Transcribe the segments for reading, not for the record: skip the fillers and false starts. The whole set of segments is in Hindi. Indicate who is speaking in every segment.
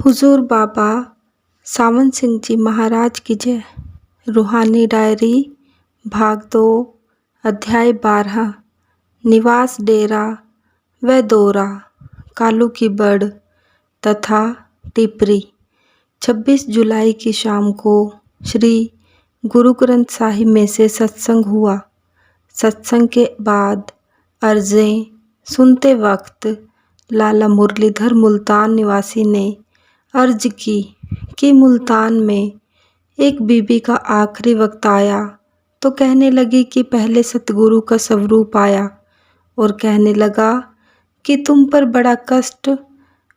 Speaker 1: हुजूर बाबा सावन सिंह जी महाराज की जय। रूहानी डायरी भाग 2 अध्याय 12 निवास डेरा व दौरा कालू की बड़ तथा टिपरी। 26 जुलाई की शाम को श्री गुरु ग्रंथ साहिब में से सत्संग हुआ। सत्संग के बाद अर्जें सुनते वक्त लाला मुरलीधर मुल्तान निवासी ने अर्ज की कि मुल्तान में एक बीबी का आखिरी वक्त आया तो कहने लगी कि पहले सतगुरु का स्वरूप आया और कहने लगा कि तुम पर बड़ा कष्ट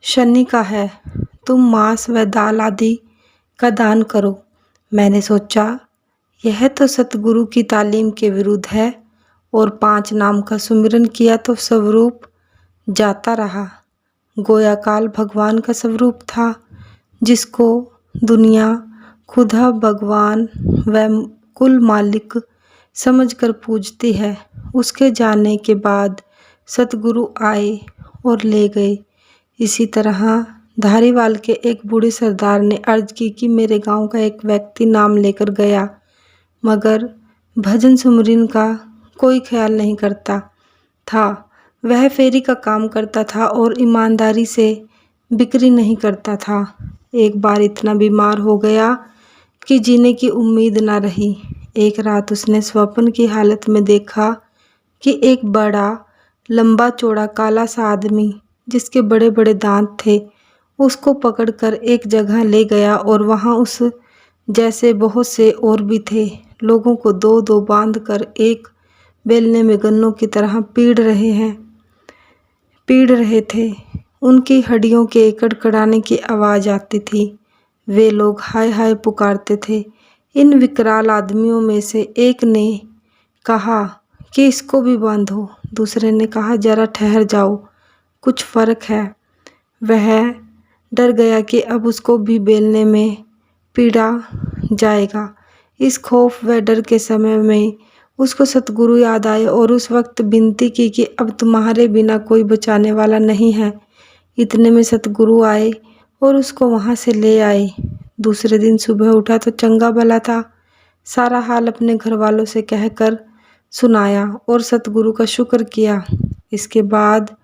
Speaker 1: शनि का है, तुम मांस व दाल आदि का दान करो। मैंने सोचा यह तो सतगुरु की तालीम के विरुद्ध है और 5 नाम का सुमिरन किया तो स्वरूप जाता रहा। गोया काल भगवान का स्वरूप था जिसको दुनिया खुदा भगवान व कुल मालिक समझकर पूजती है। उसके जाने के बाद सतगुरु आए और ले गए। इसी तरह धारीवाल के एक बूढ़े सरदार ने अर्ज की कि मेरे गांव का एक व्यक्ति नाम लेकर गया मगर भजन सुमरिन का कोई ख्याल नहीं करता था। वह फेरी का काम करता था और ईमानदारी से बिक्री नहीं करता था। एक बार इतना बीमार हो गया कि जीने की उम्मीद न रही। एक रात उसने स्वप्न की हालत में देखा कि एक बड़ा लंबा चौड़ा काला सा आदमी जिसके बड़े बड़े दांत थे उसको पकड़कर एक जगह ले गया और वहां उस जैसे बहुत से और भी थे। लोगों को 2-2 बांध कर एक बेलने में गन्नों की तरह पीड़ रहे थे। उनकी हड्डियों के कड़कड़ाने की आवाज़ आती थी। वे लोग हाय हाय पुकारते थे। इन विकराल आदमियों में से एक ने कहा कि इसको भी बांधो। दूसरे ने कहा जरा ठहर जाओ, कुछ फ़र्क है। वह डर गया कि अब उसको भी बेलने में पीड़ा जाएगा। इस खौफ व डर के समय में उसको सतगुरु याद आए और उस वक्त विनती की कि अब तुम्हारे बिना कोई बचाने वाला नहीं है। इतने में सतगुरु आए और उसको वहाँ से ले आए। दूसरे दिन सुबह उठा तो चंगा भला था। सारा हाल अपने घर वालों से कहकर सुनाया और सतगुरु का शुक्र किया। इसके बाद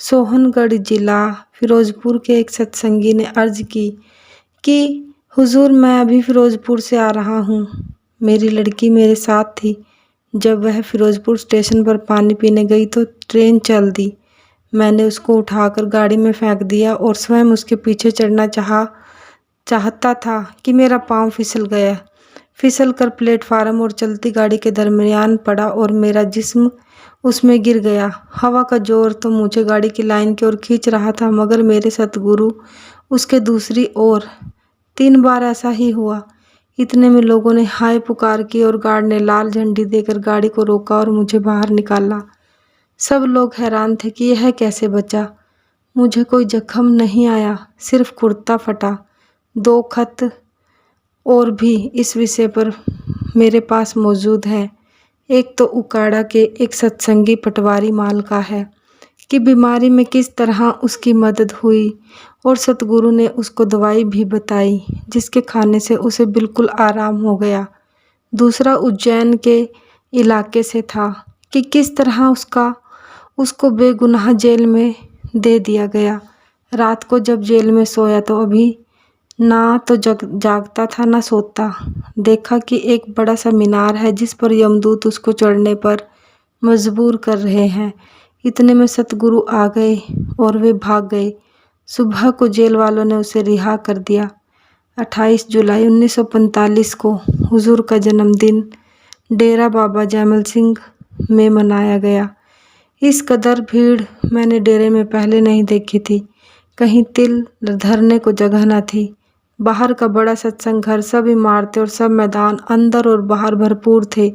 Speaker 1: सोहनगढ़ जिला फिरोजपुर के एक सत्संगी ने अर्ज की कि हुजूर मैं अभी फिरोजपुर से आ रहा हूँ। मेरी लड़की मेरे साथ थी। जब वह फिरोजपुर स्टेशन पर पानी पीने गई तो ट्रेन चल दी। मैंने उसको उठाकर गाड़ी में फेंक दिया और स्वयं उसके पीछे चढ़ना चाहता था कि मेरा पांव फिसल कर प्लेटफार्म और चलती गाड़ी के दरमियान पड़ा और मेरा जिस्म उसमें गिर गया। हवा का जोर तो मुझे गाड़ी की लाइन की ओर खींच रहा था मगर मेरे सतगुरु उसके दूसरी ओर। 3 बार ऐसा ही हुआ। इतने में लोगों ने हाय पुकार की और गार्ड ने लाल झंडी देकर गाड़ी को रोका और मुझे बाहर निकाला। सब लोग हैरान थे कि यह कैसे बचा। मुझे कोई जख्म नहीं आया, सिर्फ कुर्ता फटा। 2 खत और भी इस विषय पर मेरे पास मौजूद हैं। एक तो उकाड़ा के एक सत्संगी पटवारी माल का है कि बीमारी में किस तरह उसकी मदद हुई और सतगुरु ने उसको दवाई भी बताई जिसके खाने से उसे बिल्कुल आराम हो गया। दूसरा उज्जैन के इलाके से था कि किस तरह उसको बेगुनाह जेल में दे दिया गया। रात को जब जेल में सोया तो अभी ना तो जागता था ना सोता। देखा कि एक बड़ा सा मीनार है जिस पर यमदूत उसको चढ़ने पर मजबूर कर रहे हैं। इतने में सतगुरु आ गए और वे भाग गए। सुबह को जेल वालों ने उसे रिहा कर दिया। 28 जुलाई 1945 को हुजूर का जन्मदिन डेरा बाबा जैमल सिंह में मनाया गया। इस कदर भीड़ मैंने डेरे में पहले नहीं देखी थी। कहीं तिल धरने को जगह न थी। बाहर का बड़ा सत्संग घर, सब इमारतें और सब मैदान अंदर और बाहर भरपूर थे।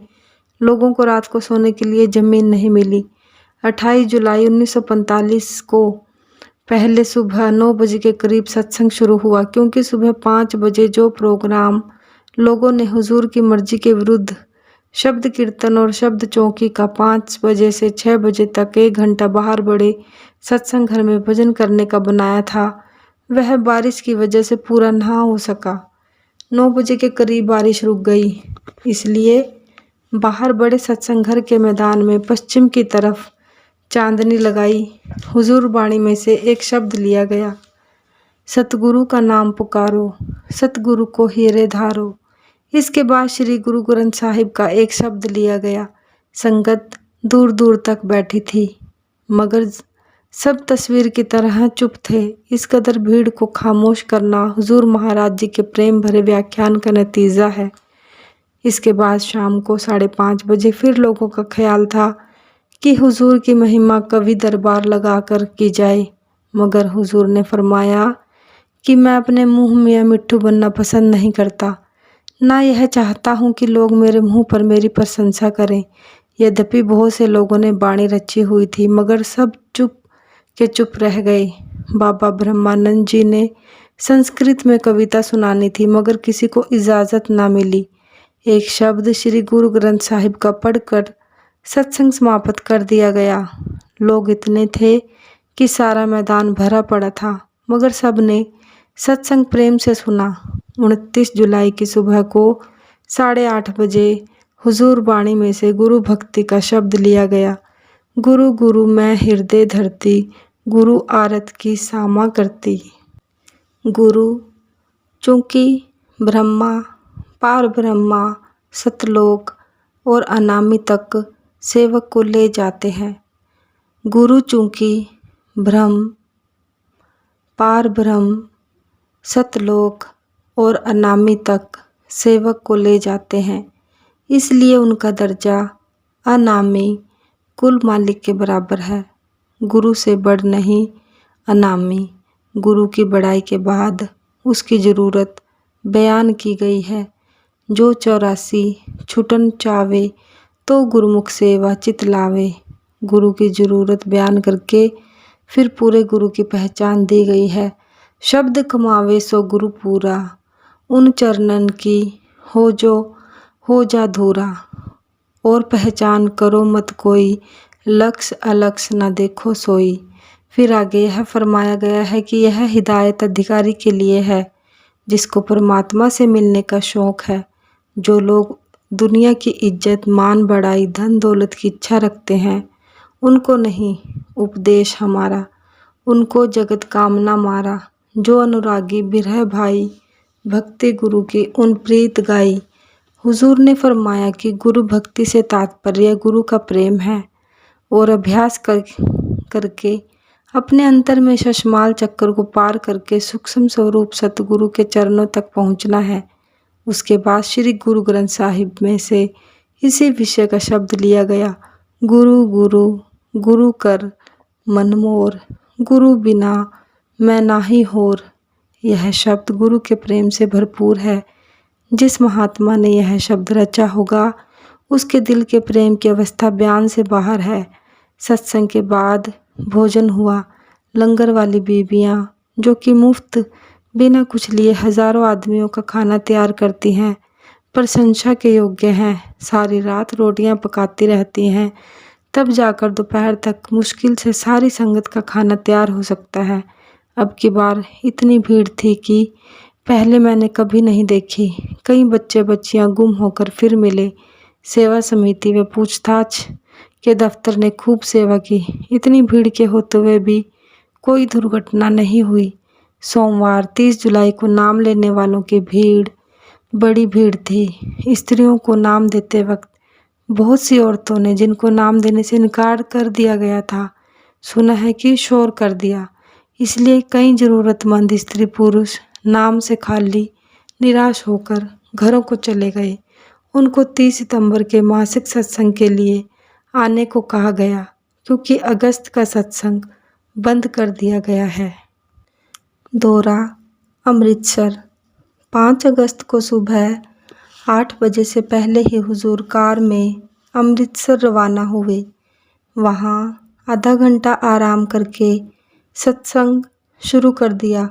Speaker 1: लोगों को रात को सोने के लिए जमीन नहीं मिली। 28 जुलाई 1945 को पहले सुबह 9 बजे के करीब सत्संग शुरू हुआ क्योंकि सुबह 5 बजे जो प्रोग्राम लोगों ने हुजूर की मर्जी के विरुद्ध शब्द कीर्तन और शब्द चौकी का 5 बजे से 6 बजे तक 1 घंटा बाहर बड़े सत्संग घर में भजन करने का बनाया था, वह बारिश की वजह से पूरा ना हो सका। 9 बजे के करीब बारिश रुक गई, इसलिए बाहर बड़े सत्संग घर के मैदान में पश्चिम की तरफ चांदनी लगाई। हुजूर वाणी में से एक शब्द लिया गया, सतगुरु का नाम पुकारो, सतगुरु को हीरे धारो। इसके बाद श्री गुरु ग्रंथ साहिब का एक शब्द लिया गया। संगत दूर दूर तक बैठी थी, मगर सब तस्वीर की तरह चुप थे। इस कदर भीड़ को खामोश करना हुजूर महाराज जी के प्रेम भरे व्याख्यान का नतीजा है। इसके बाद शाम को 5:30 बजे फिर लोगों का ख्याल था कि हुजूर की महिमा कवि दरबार लगाकर की जाए, मगर हुजूर ने फरमाया कि मैं अपने मुंह में मिट्ठू बनना पसंद नहीं करता, ना यह चाहता हूँ कि लोग मेरे मुंह पर मेरी प्रशंसा करें। यद्यपि बहुत से लोगों ने बाणी रची हुई थी, मगर सब चुप के चुप रह गए। बाबा ब्रह्मानंद जी ने संस्कृत में कविता सुनानी थी, मगर किसी को इजाज़त ना मिली। एक शब्द श्री गुरु ग्रंथ साहिब का पढ़कर सत्संग समाप्त कर दिया गया। लोग इतने थे कि सारा मैदान भरा पड़ा था, मगर सब ने सत्संग प्रेम से सुना। 29 जुलाई की सुबह को 8:30 बजे हुजूर वाणी में से गुरु भक्ति का शब्द लिया गया। गुरु गुरु मैं हृदय धरती, गुरु आरत की सामा करती। गुरु चूँकि ब्रह्मा, पार ब्रह्मा, सतलोक और अनामी तक सेवक को ले जाते हैं। गुरु चूँकि ब्रह्म, पार ब्रह्म, सतलोक और अनामी तक सेवक को ले जाते हैं, इसलिए उनका दर्जा अनामी कुल मालिक के बराबर है। गुरु से बढ़ नहीं अनामी। गुरु की बड़ाई के बाद उसकी ज़रूरत बयान की गई है। जो 84 छुटन चावे तो गुरुमुख सेवा चित लावे। गुरु की ज़रूरत बयान करके फिर पूरे गुरु की पहचान दी गई है। शब्द कमावे सो गुरु पूरा, उन चरणन की हो जा धूरा। और पहचान करो मत कोई, लक्ष्य अलक्ष्य न देखो सोई। फिर आगे यह फरमाया गया है कि यह हिदायत अधिकारी के लिए है, जिसको परमात्मा से मिलने का शौक़ है। जो लोग दुनिया की इज्जत, मान, बड़ाई, धन दौलत की इच्छा रखते हैं, उनको नहीं उपदेश हमारा, उनको जगत कामना मारा। जो अनुरागी बिरह भाई, भक्ति गुरु की उन प्रीत गाई। हुजूर ने फरमाया कि गुरु भक्ति से तात्पर्य गुरु का प्रेम है और अभ्यास करके अपने अंतर में शशमाल चक्कर को पार करके सूक्ष्म स्वरूप सतगुरु के चरणों तक पहुंचना है। उसके बाद श्री गुरु ग्रंथ साहिब में से इसी विषय का शब्द लिया गया, गुरु गुरु गुरु कर मन मोर, गुरु बिना मैं नाही होर। यह शब्द गुरु के प्रेम से भरपूर है। जिस महात्मा ने यह शब्द रचा होगा, उसके दिल के प्रेम की अवस्था बयान से बाहर है। सत्संग के बाद भोजन हुआ। लंगर वाली बीबियाँ, जो कि मुफ्त बिना कुछ लिए हजारों आदमियों का खाना तैयार करती हैं, प्रशंसा के योग्य हैं। सारी रात रोटियां पकाती रहती हैं, तब जाकर दोपहर तक मुश्किल से सारी संगत का खाना तैयार हो सकता है। अब की बार इतनी भीड़ थी कि पहले मैंने कभी नहीं देखी। कई बच्चे बच्चियां गुम होकर फिर मिले। सेवा समिति व पूछताछ के दफ्तर ने खूब सेवा की। इतनी भीड़ के होते हुए भी कोई दुर्घटना नहीं हुई। सोमवार 30 जुलाई को नाम लेने वालों की भीड़ बड़ी भीड़ थी। स्त्रियों को नाम देते वक्त बहुत सी औरतों ने, जिनको नाम देने से इनकार कर दिया गया था, सुना है कि शोर कर दिया। इसलिए कई ज़रूरतमंद स्त्री पुरुष नाम से खाली निराश होकर घरों को चले गए। उनको 30 सितंबर के मासिक सत्संग के लिए आने को कहा गया, क्योंकि अगस्त का सत्संग बंद कर दिया गया है। दौरा अमृतसर 5 अगस्त को सुबह 8 बजे से पहले ही हुजूर कार में अमृतसर रवाना हुए। वहाँ आधा घंटा आराम करके सत्संग शुरू कर दिया।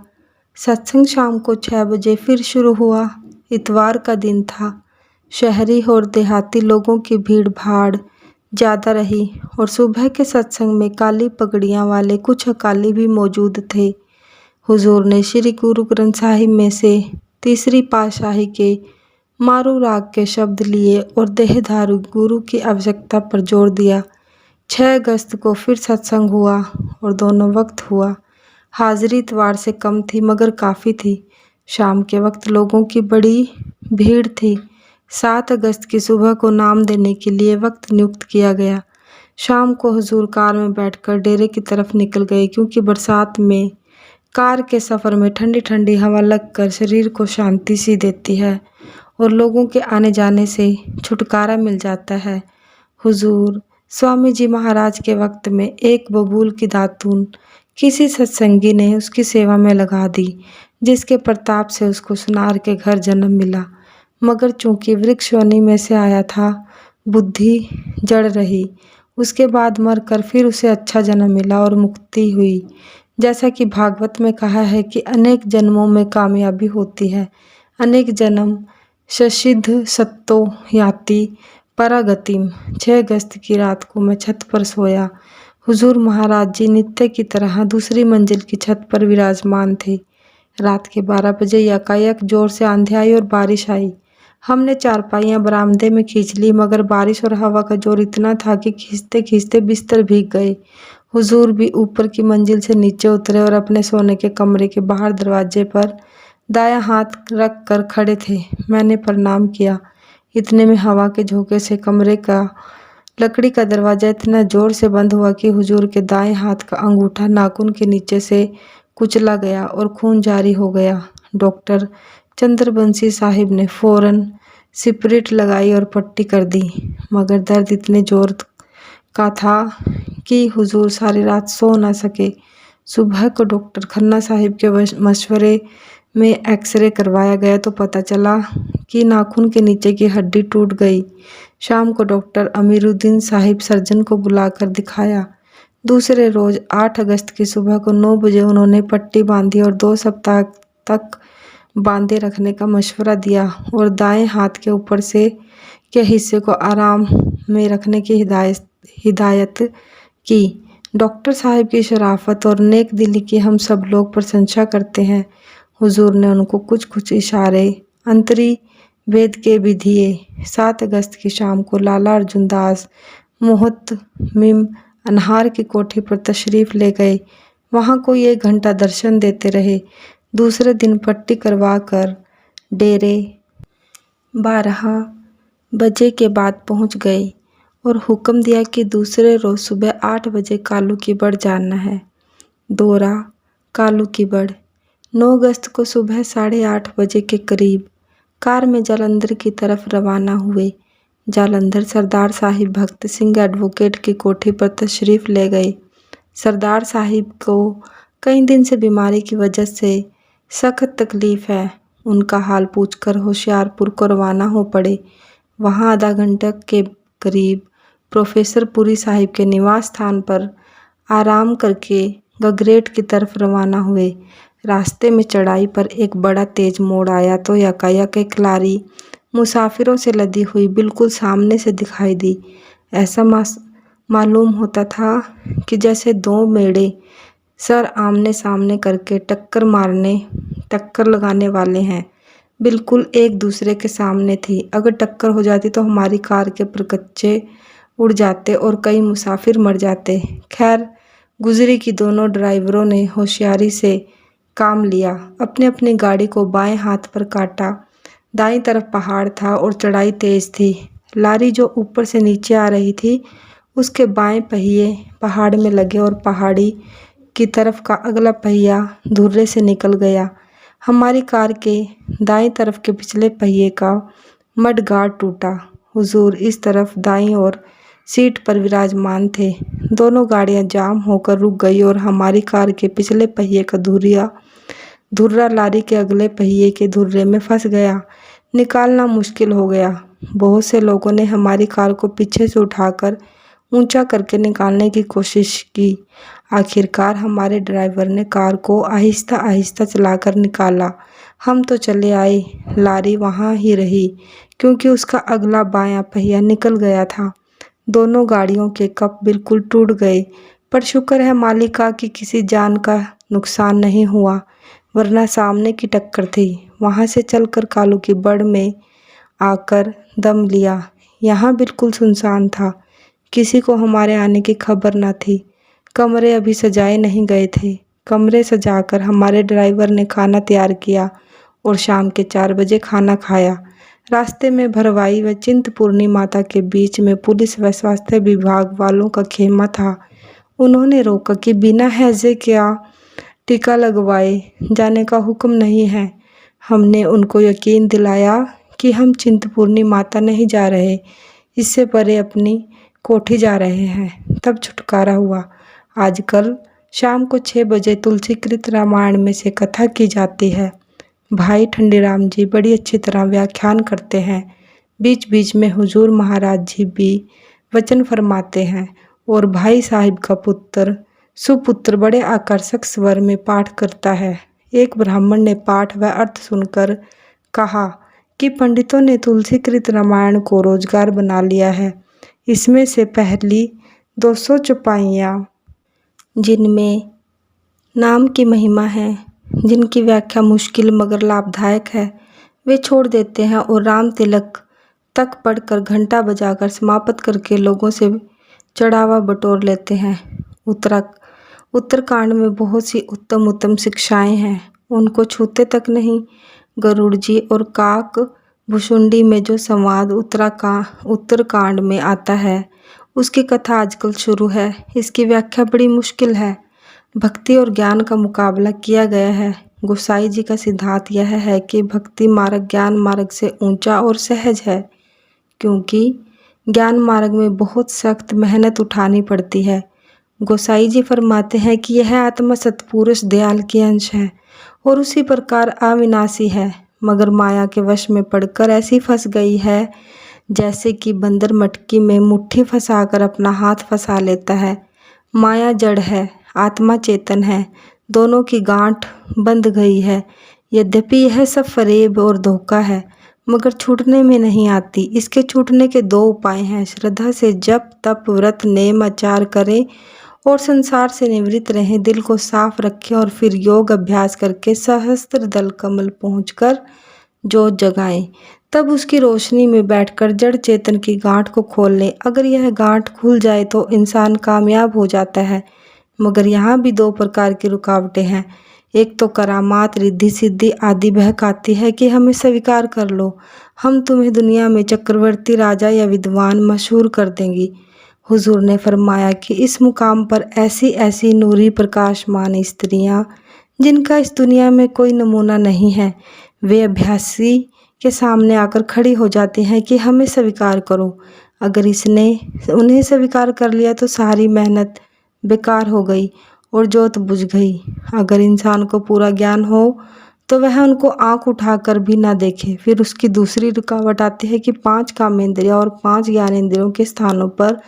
Speaker 1: सत्संग शाम को 6 बजे फिर शुरू हुआ। इतवार का दिन था। शहरी और देहाती लोगों की भीड़ भाड़ ज़्यादा रही और सुबह के सत्संग में काली पगड़ियाँ वाले कुछ अकाली भी मौजूद थे। हुजूर ने श्री गुरु ग्रंथ साहिब में से तीसरी पातशाही के मारू राग के शब्द लिए और देहधारू गुरु की आवश्यकता पर जोर दिया। 6 अगस्त को फिर सत्संग हुआ और दोनों वक्त हुआ। हाजिरी इतवार से कम थी मगर काफ़ी थी। शाम के वक्त लोगों की बड़ी भीड़ थी। 7 अगस्त की सुबह को नाम देने के लिए वक्त नियुक्त किया गया। शाम को हुजूर कार में बैठकर डेरे की तरफ निकल गए, क्योंकि बरसात में कार के सफ़र में ठंडी ठंडी हवा लगकर शरीर को शांति सी देती है और लोगों के आने जाने से छुटकारा मिल जाता है। हुजूर स्वामी जी महाराज के वक्त में एक बबूल की दातून किसी सत्संगी ने उसकी सेवा में लगा दी, जिसके प्रताप से उसको सुनार के घर जन्म मिला। मगर चूंकि वृक्ष योनि में से आया था, बुद्धि जड़ रही। उसके बाद मरकर फिर उसे अच्छा जन्म मिला और मुक्ति हुई। जैसा कि भागवत में कहा है कि अनेक जन्मों में कामयाबी होती है, अनेक जन्म ससिद्ध सत्तो याति परागतिम। 6 अगस्त की रात को मैं छत पर सोया। हुजूर महाराज जी नित्य की तरह दूसरी मंजिल की छत पर विराजमान थे। रात के 12 बजे यकायक जोर से आंधी आई और बारिश आई। हमने चारपाइयाँ बरामदे में खींच ली, मगर बारिश और हवा का जोर इतना था कि खींचते खींचते बिस्तर भीग गए। हुजूर भी ऊपर की मंजिल से नीचे उतरे और अपने सोने के कमरे के बाहर दरवाजे पर दायां हाथ रख कर खड़े थे। मैंने प्रणाम किया। इतने में हवा के झोंके से कमरे का लकड़ी का दरवाजा इतना जोर से बंद हुआ कि हुजूर के दाएं हाथ का अंगूठा नाखून के नीचे से कुचला गया और खून जारी हो गया। डॉक्टर चंद्रबंशी साहिब ने फौरन सिपरेट लगाई और पट्टी कर दी, मगर दर्द इतने जोर का था कि हुजूर सारी रात सो न सके। सुबह को डॉक्टर खन्ना साहिब के मशवरे में एक्सरे करवाया गया तो पता चला कि नाखून के नीचे की हड्डी टूट गई। शाम को डॉक्टर अमीरुद्दीन साहिब सर्जन को बुलाकर दिखाया। दूसरे रोज 8 अगस्त की सुबह को 9 बजे उन्होंने पट्टी बांधी और 2 सप्ताह तक बांधे रखने का मशवरा दिया और दाएं हाथ के ऊपर से के हिस्से को आराम में रखने की हिदायत की। डॉक्टर साहिब की शराफत और नेक दिली की हम सब लोग प्रशंसा करते हैं। हुजूर ने उनको कुछ कुछ इशारे अंतरी वेद के भी दिए। 7 अगस्त की शाम को लाला अर्जुन दास मोहतमिम अनहार की कोठी पर तशरीफ़ ले गए। वहाँ कोई 1 घंटा दर्शन देते रहे। दूसरे दिन पट्टी करवा कर डेरे 12 बजे के बाद पहुँच गए और हुक्म दिया कि दूसरे रोज़ सुबह 8 बजे कालू की बड़ जाना है। दौरा कालू की बड़ 9 अगस्त को सुबह 8:30 बजे के करीब कार में जालंधर की तरफ रवाना हुए। जालंधर सरदार साहिब भक्त सिंह एडवोकेट की कोठी पर तशरीफ़ ले गए। सरदार साहिब को कई दिन से बीमारी की वजह से सख्त तकलीफ़ है। उनका हाल पूछकर होशियारपुर को रवाना हो पड़े। वहाँ आधा घंटे के करीब प्रोफेसर पुरी साहिब के निवास स्थान पर आराम करके गगरेट की तरफ रवाना हुए। रास्ते में चढ़ाई पर एक बड़ा तेज मोड़ आया तो यकायक एक लारी मुसाफिरों से लदी हुई बिल्कुल सामने से दिखाई दी। ऐसा मालूम होता था कि जैसे 2 मेढ़े सर आमने सामने करके टक्कर लगाने वाले हैं। बिल्कुल एक दूसरे के सामने थी। अगर टक्कर हो जाती तो हमारी कार के परकच्चे उड़ जाते और कई मुसाफिर मर जाते। खैर, गुजरी की दोनों ड्राइवरों ने होशियारी से काम लिया। अपनी अपनी गाड़ी को बाएं हाथ पर काटा। दाईं तरफ पहाड़ था और चढ़ाई तेज थी। लारी जो ऊपर से नीचे आ रही थी, उसके बाएं पहिए पहाड़ में लगे और पहाड़ी की तरफ का अगला पहिया धुर्रे से निकल गया। हमारी कार के दाईं तरफ के पिछले पहिए का मडगार्ड टूटा। हुजूर इस तरफ दाईं ओर सीट पर विराजमान थे। दोनों गाड़ियां जाम होकर रुक गई और हमारी कार के पिछले पहिए का धुर्रा लारी के अगले पहिए के धुर्रे में फंस गया। निकालना मुश्किल हो गया। बहुत से लोगों ने हमारी कार को पीछे से उठाकर ऊंचा करके निकालने की कोशिश की। आखिरकार हमारे ड्राइवर ने कार को आहिस्ता आहिस्ता चलाकर निकाला। हम तो चले आए, लारी वहाँ ही रही क्योंकि उसका अगला बायां पहिया निकल गया था। दोनों गाड़ियों के कप बिल्कुल टूट गए, पर शुक्र है मालिका कि किसी जान का नुकसान नहीं हुआ। वरना सामने की टक्कर थी। वहाँ से चलकर कालू की बड़ में आकर दम लिया। यहाँ बिल्कुल सुनसान था, किसी को हमारे आने की खबर न थी। कमरे अभी सजाए नहीं गए थे। कमरे सजाकर हमारे ड्राइवर ने खाना तैयार किया और शाम के 4 बजे खाना खाया। रास्ते में भरवाई व चिंतपूर्णी माता के बीच में पुलिस व स्वास्थ्य विभाग वालों का खेमा था। उन्होंने रोका कि बिना हैजे क्या टीका लगवाए जाने का हुक्म नहीं है। हमने उनको यकीन दिलाया कि हम चिंतपूर्णी माता नहीं जा रहे, इससे परे अपनी कोठी जा रहे हैं। तब छुटकारा हुआ। आजकल शाम को 6 बजे तुलसीकृत रामायण में से कथा की जाती है। भाई ठंडीराम जी बड़ी अच्छी तरह व्याख्यान करते हैं। बीच बीच में हुजूर महाराज जी भी वचन फरमाते हैं और भाई साहिब का पुत्र सुपुत्र बड़े आकर्षक स्वर में पाठ करता है। एक ब्राह्मण ने पाठ व अर्थ सुनकर कहा कि पंडितों ने तुलसीकृत रामायण को रोजगार बना लिया है। इसमें से पहली 200 चौपाइयाँ जिनमें नाम की महिमा है, जिनकी व्याख्या मुश्किल मगर लाभदायक है, वे छोड़ देते हैं और राम तिलक तक पढ़कर घंटा बजाकर समाप्त करके लोगों से चढ़ावा बटोर लेते हैं। उत्तरकांड में बहुत सी उत्तम उत्तम शिक्षाएं हैं, उनको छूते तक नहीं। गरुड़ जी और काक भुशुंडी में जो संवाद उत्तरकांड में आता है, उसकी कथा आजकल शुरू है। इसकी व्याख्या बड़ी मुश्किल है। भक्ति और ज्ञान का मुकाबला किया गया है। गोसाई जी का सिद्धांत यह है कि भक्ति मार्ग ज्ञान मार्ग से ऊंचा और सहज है, क्योंकि ज्ञान मार्ग में बहुत सख्त मेहनत उठानी पड़ती है। गोसाई जी फरमाते हैं कि यह आत्मा सत्पुरुष दयाल की अंश है और उसी प्रकार अविनाशी है, मगर माया के वश में पड़कर ऐसी फंस गई है जैसे कि बंदर मटकी में मुट्ठी फंसाकर अपना हाथ फंसा लेता है। माया जड़ है, आत्मा चेतन है, दोनों की गांठ बंध गई है। यद्यपि यह सब फरेब और धोखा है, मगर छूटने में नहीं आती। इसके छूटने के 2 उपाय हैं। श्रद्धा से जप तप व्रत नेम आचार करें और संसार से निवृत्त रहें, दिल को साफ रखें और फिर योग अभ्यास करके सहस्त्र दल कमल पहुंचकर जोत जगाएं। तब उसकी रोशनी में बैठकर जड़ चेतन की गांठ को खोल लें। अगर यह गांठ खुल जाए तो इंसान कामयाब हो जाता है, मगर यहाँ भी 2 प्रकार की रुकावटें हैं। एक तो करामात रिद्धि सिद्धि आदि बहकाती है कि हमें स्वीकार कर लो, हम तुम्हें दुनिया में चक्रवर्ती राजा या विद्वान मशहूर कर देंगी। हुजूर ने फरमाया कि इस मुकाम पर ऐसी ऐसी नूरी प्रकाशमान स्त्रियां जिनका इस दुनिया में कोई नमूना नहीं है, वे अभ्यासी के सामने आकर खड़ी हो जाती हैं कि हमें स्वीकार करो। अगर इसने उन्हें स्वीकार कर लिया तो सारी मेहनत बेकार हो गई और जोत बुझ गई। अगर इंसान को पूरा ज्ञान हो तो वह उनको आंख उठाकर भी ना देखे। फिर उसकी दूसरी रुकावट आती है कि 5 कामेंद्रियां और 5 ज्ञानेंद्रियों के स्थानों पर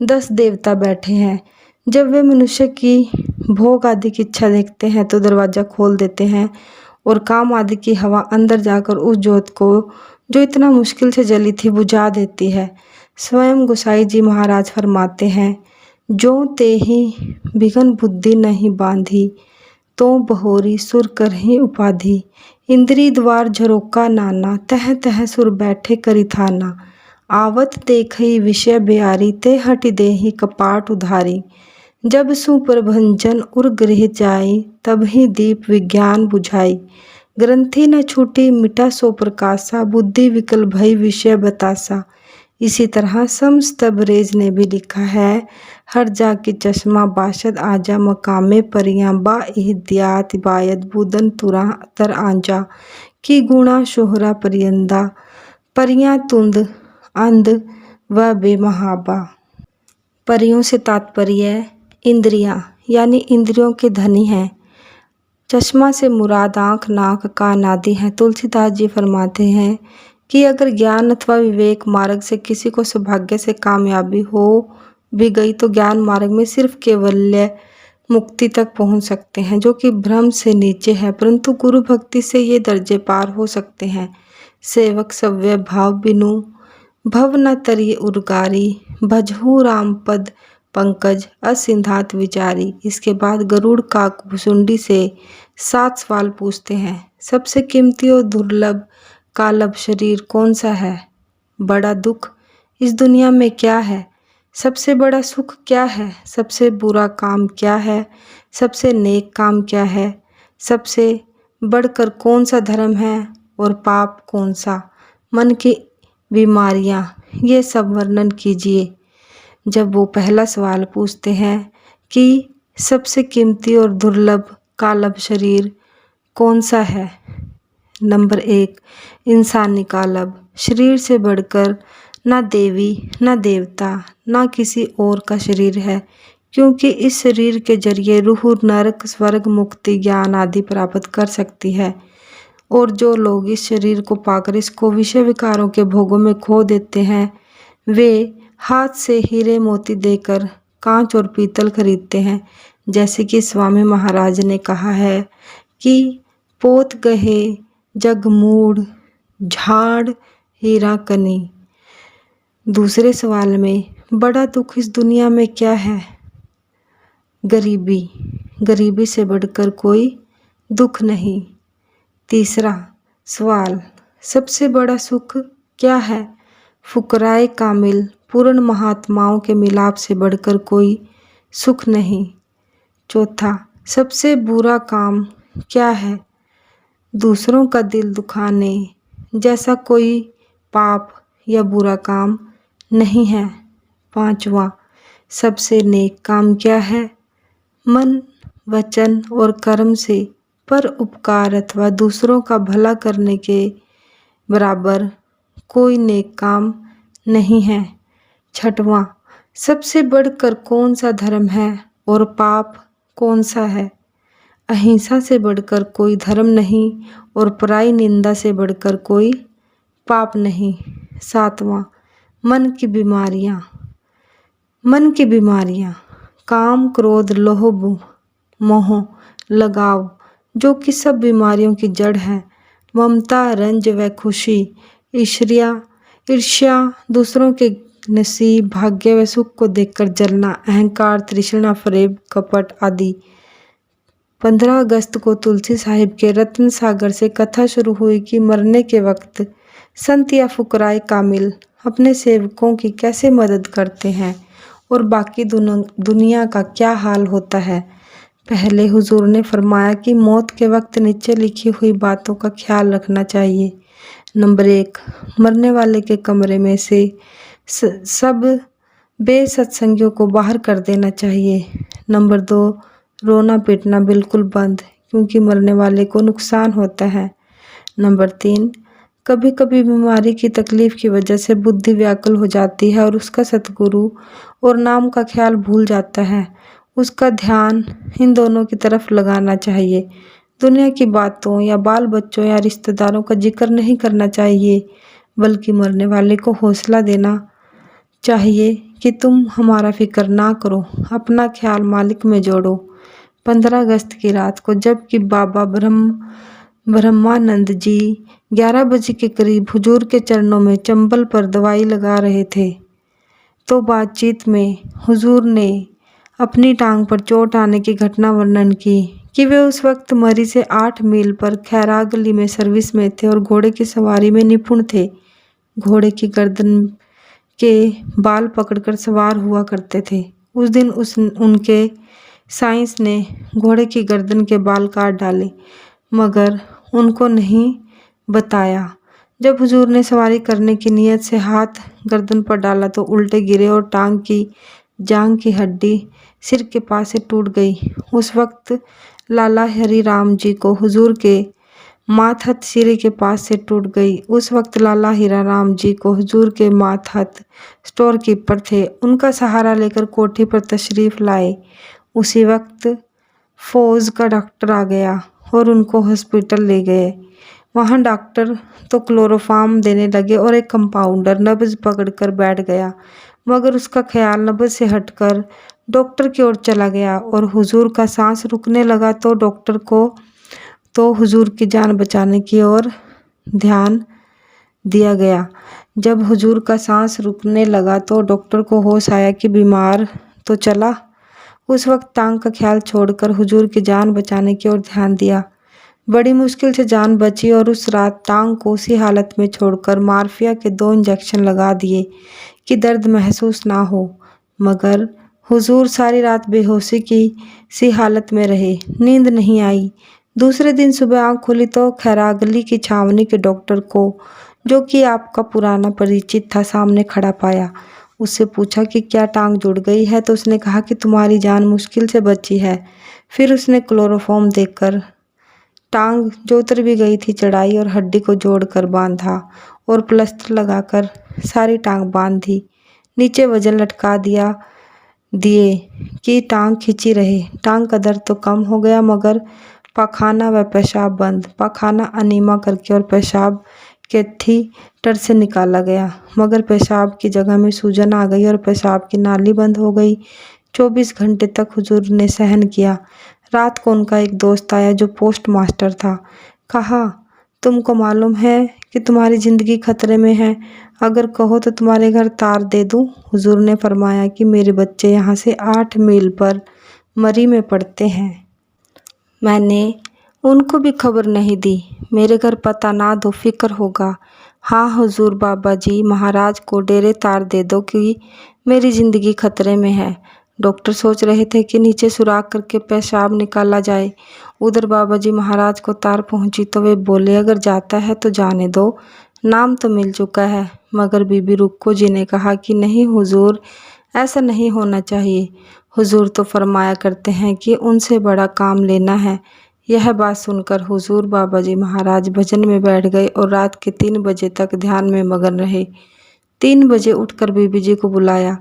Speaker 1: 10 देवता बैठे हैं। जब वे मनुष्य की भोग आदि की इच्छा देखते हैं तो दरवाजा खोल देते हैं और काम आदि की हवा अंदर जाकर उस ज्योत को जो इतना मुश्किल से जली थी बुझा देती है। स्वयं गोसाई जी महाराज फरमाते हैं, जो ते ही बिघन बुद्धि नहीं बांधी, तो बहोरी सुर कर ही उपाधि। इंद्री द्वार झरोका नाना, तह तह सुर बैठे करी थाना। आवत देखई विषय बिहारी, ते हट देहि कपाट उधारी। जब सुप्रभंजन उर गृह जाई, तब ही दीप विज्ञान बुझाई। ग्रंथि न छूटी मिटा सो प्रकाशा, बुद्धि विकल भई विषय बतासा। इसी तरह शम्स तबरेज ने भी लिखा है, हर जा की चश्मा बाशद आजा, मकामे परियां बा इहदियात बायद बुदन तुरा तर आंजा। की गुणा शोहरा परियंदा, परियां तुंद अंध व बेमहाबा। परियों से तात्पर्य इंद्रियां यानी इंद्रियों के धनी हैं। चश्मा से मुराद आँख नाक कान आदि हैं। तुलसीदास जी फरमाते हैं कि अगर ज्ञान अथवा विवेक मार्ग से किसी को सौभाग्य से कामयाबी हो भी गई तो ज्ञान मार्ग में सिर्फ केवल्य मुक्ति तक पहुंच सकते हैं, जो कि ब्रह्म से नीचे है, परंतु गुरु भक्ति से ये दर्जे पार हो सकते हैं। सेवक सव्य भाव बिनु भव न तरी उर्गारी, भजहु राम पद पंकज असिंधात विचारी। इसके बाद गरुड़ काक भुसुंडी से 7 सवाल पूछते हैं। सबसे कीमती और दुर्लभ कालभ शरीर कौन सा है? बड़ा दुख इस दुनिया में क्या है? सबसे बड़ा सुख क्या है? सबसे बुरा काम क्या है? सबसे नेक काम क्या है? सबसे बढ़कर कौन सा धर्म है और पाप कौन सा? मन की बीमारियां, ये सब वर्णन कीजिए। जब वो पहला सवाल पूछते हैं कि सबसे कीमती और दुर्लभ कालभ शरीर कौन सा है? नंबर 1, इंसानी कालभ शरीर से बढ़कर ना देवी, ना देवता, ना किसी और का शरीर है, क्योंकि इस शरीर के जरिए रूह नरक, स्वर्ग, मुक्ति, ज्ञान आदि प्राप्त कर सकती है। और जो लोग इस शरीर को पाकर इसको विषय विकारों के भोगों में खो देते हैं, वे हाथ से हीरे मोती देकर कांच और पीतल खरीदते हैं। जैसे कि स्वामी महाराज ने कहा है कि पोत गहे जग मूड, झाड़ हीरा कनी। दूसरे सवाल में बड़ा दुख इस दुनिया में क्या है? गरीबी, गरीबी से बढ़कर कोई दुख नहीं। तीसरा सवाल, सबसे बड़ा सुख क्या है? फुकराए कामिल, पूर्ण महात्माओं के मिलाप से बढ़कर कोई सुख नहीं। चौथा, सबसे बुरा काम क्या है? दूसरों का दिल दुखाने जैसा कोई पाप या बुरा काम नहीं है। पांचवा, सबसे नेक काम क्या है? मन, वचन और कर्म से पर उपकार अथवा दूसरों का भला करने के बराबर कोई नेक काम नहीं है। छठवां, सबसे बढ़कर कौन सा धर्म है और पाप कौन सा है? अहिंसा से बढ़कर कोई धर्म नहीं और पराई निंदा से बढ़कर कोई पाप नहीं। सातवां, मन की बीमारियां, मन की बीमारियां, काम, क्रोध, लोभ, मोह, लगाव, जो कि सब बीमारियों की जड़ है। ममता, रंज व खुशी, ईर्ष्या, दूसरों के नसीब, भाग्य व सुख को देखकर जलना, अहंकार, तृष्णा, फरेब, कपट आदि। 15 अगस्त को तुलसी साहिब के रत्न सागर से कथा शुरू हुई कि मरने के वक्त संत या फुकराए कामिल अपने सेवकों की कैसे मदद करते हैं और बाकी दुनिया का क्या हाल होता है। पहले हुजूर ने फरमाया कि मौत के वक्त नीचे लिखी हुई बातों का ख्याल रखना चाहिए। नंबर 1, मरने वाले के कमरे में से सब बेसत्संगियों को बाहर कर देना चाहिए। नंबर 2, रोना पीटना बिल्कुल बंद, क्योंकि मरने वाले को नुकसान होता है। नंबर 3, कभी कभी बीमारी की तकलीफ की वजह से बुद्धि व्याकुल हो जाती है और उसका सतगुरु और नाम का ख्याल भूल जाता है। उसका ध्यान इन दोनों की तरफ लगाना चाहिए। दुनिया की बातों या बाल बच्चों या रिश्तेदारों का जिक्र नहीं करना चाहिए, बल्कि मरने वाले को हौसला देना चाहिए कि तुम हमारा फिक्र ना करो, अपना ख्याल मालिक में जोड़ो। 15 अगस्त की रात को जबकि बाबा ब्रह्मानंद जी 11 बजे के करीब हुजूर के चरणों में चंबल पर दवाई लगा रहे थे, तो बातचीत में हुजूर ने अपनी टांग पर चोट आने की घटना वर्णन की कि वे उस वक्त मरी से 8 मील पर खैरा गली में सर्विस में थे और घोड़े की सवारी में निपुण थे। घोड़े की गर्दन के बाल पकड़कर सवार हुआ करते थे। उस दिन उनके साइंस ने घोड़े की गर्दन के बाल काट डाले, मगर उनको नहीं बताया। जब हुजूर ने सवारी करने की नीयत से हाथ गर्दन पर डाला तो उल्टे गिरे और टांग की जांग की हड्डी सिर के पास से टूट गई। उस वक्त लाला हरी राम जी को हुजूर के मातहत सिरे के पास से टूट गई। उस वक्त लाला हीरा राम जी को हुजूर के मातहत स्टोर कीपर थे। उनका सहारा लेकर कोठी पर तशरीफ लाए। उसी वक्त फौज का डॉक्टर आ गया और उनको हॉस्पिटल ले गए। वहाँ डॉक्टर तो क्लोरोफार्म देने लगे और एक कंपाउंडर नब्ज पकड़कर बैठ गया, मगर उसका ख्याल नब्ज से हटकर डॉक्टर की ओर चला गया और हुजूर का सांस रुकने लगा तो डॉक्टर को तो हुजूर की जान बचाने की ओर ध्यान दिया गया। जब हुजूर का सांस रुकने लगा तो डॉक्टर को होश आया कि बीमार तो चला। उस वक्त टांग का ख्याल छोड़कर हुजूर की जान बचाने की ओर ध्यान दिया। बड़ी मुश्किल से जान बची और उस रात टांग को उसी हालत में छोड़कर मार्फिया के 2 इंजेक्शन लगा दिए कि दर्द महसूस ना हो। मगर हुजूर सारी रात बेहोशी की सी हालत में रहे, नींद नहीं आई। दूसरे दिन सुबह आँख खुली तो खैरागली की छावनी के डॉक्टर को, जो कि आपका पुराना परिचित था, सामने खड़ा पाया। उससे पूछा कि क्या टांग जुड़ गई है, तो उसने कहा कि तुम्हारी जान मुश्किल से बची है। फिर उसने क्लोरोफॉर्म देकर टांग जो उतर भी गई थी चढ़ाई और हड्डी को जोड़कर बांधा और प्लास्टर लगाकर सारी टांग बांध दी। नीचे वजन लटका दिए कि टांग खींची रहे। टांग का दर्द तो कम हो गया, मगर पाखाना व पेशाब बंद। पाखाना अनीमा करके और पेशाब कैथीटर से निकाला गया, मगर पेशाब की जगह में सूजन आ गई और पेशाब की नाली बंद हो गई। 24 घंटे तक हुजूर ने सहन किया। रात को उनका एक दोस्त आया जो पोस्ट मास्टर था। कहा, तुमको मालूम है कि तुम्हारी जिंदगी खतरे में है, अगर कहो तो तुम्हारे घर तार दे दूं। हुजूर ने फरमाया कि मेरे बच्चे यहाँ से 8 मील पर मरी में पड़ते हैं। मैंने उनको भी खबर नहीं दी। मेरे घर पता ना दो, फिक्र होगा। हाँ हुजूर, बाबा जी महाराज को डेरे तार दे दो कि मेरी जिंदगी खतरे में है। डॉक्टर सोच रहे थे कि नीचे सुराख करके पेशाब निकाला जाए। उधर बाबा जी महाराज को तार पहुंची तो वे बोले, अगर जाता है तो जाने दो, नाम तो मिल चुका है। मगर बीबी रुक्को जी ने कहा कि नहीं हुजूर, ऐसा नहीं होना चाहिए। हुजूर तो फरमाया करते हैं कि उनसे बड़ा काम लेना है। यह बात सुनकर हुजूर बाबा जी महाराज भजन में बैठ गए और रात के 3 बजे तक ध्यान में मगन रहे। 3 बजे उठकर बीबी जी को बुलाया,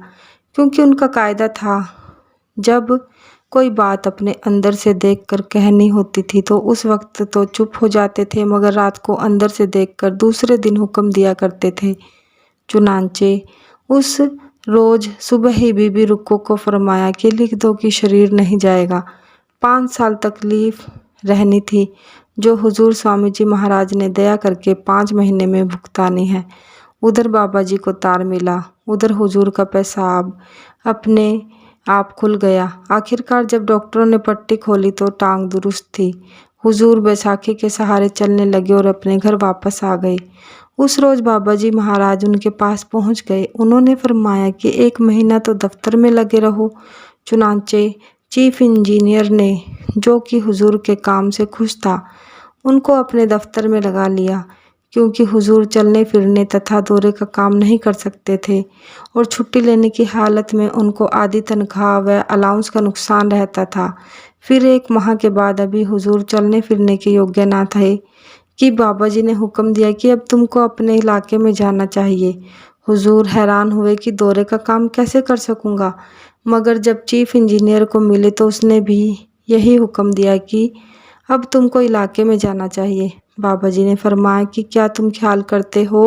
Speaker 1: क्योंकि उनका कायदा था जब कोई बात अपने अंदर से देखकर कहनी होती थी तो उस वक्त तो चुप हो जाते थे, मगर रात को अंदर से देखकर दूसरे दिन हुक्म दिया करते थे। चुनांचे उस रोज सुबह ही बीबी रुक्को को फरमाया कि लिख दो कि शरीर नहीं जाएगा। 5 साल तकलीफ रहनी थी, जो हुजूर स्वामी जी महाराज ने दया करके 5 महीने में भुगतानी है। उधर बाबा जी को तार मिला, उधर हुजूर का पेशाब अपने आप खुल गया। आखिरकार जब डॉक्टरों ने पट्टी खोली तो टांग दुरुस्त थी। हुजूर बैसाखी के सहारे चलने लगे और अपने घर वापस आ गए। उस रोज बाबा जी महाराज उनके पास पहुंच गए। उन्होंने फरमाया कि 1 महीना तो दफ्तर में लगे रहो। चुनांचे चीफ इंजीनियर ने, जो कि हुजूर के काम से खुश था, उनको अपने दफ्तर में लगा लिया, क्योंकि हुजूर चलने फिरने तथा दौरे का काम नहीं कर सकते थे और छुट्टी लेने की हालत में उनको आधी तनख्वाह व अलाउंस का नुकसान रहता था। फिर 1 माह के बाद अभी हुजूर चलने फिरने के योग्य ना थे कि बाबा जी ने हुक्म दिया कि अब तुमको अपने इलाके में जाना चाहिए। हुजूर हैरान हुए कि दौरे का काम कैसे कर सकूंगा, मगर जब चीफ इंजीनियर को मिले तो उसने भी यही हुक्म दिया कि अब तुमको इलाके में जाना चाहिए। बाबा जी ने फरमाया कि क्या तुम ख्याल करते हो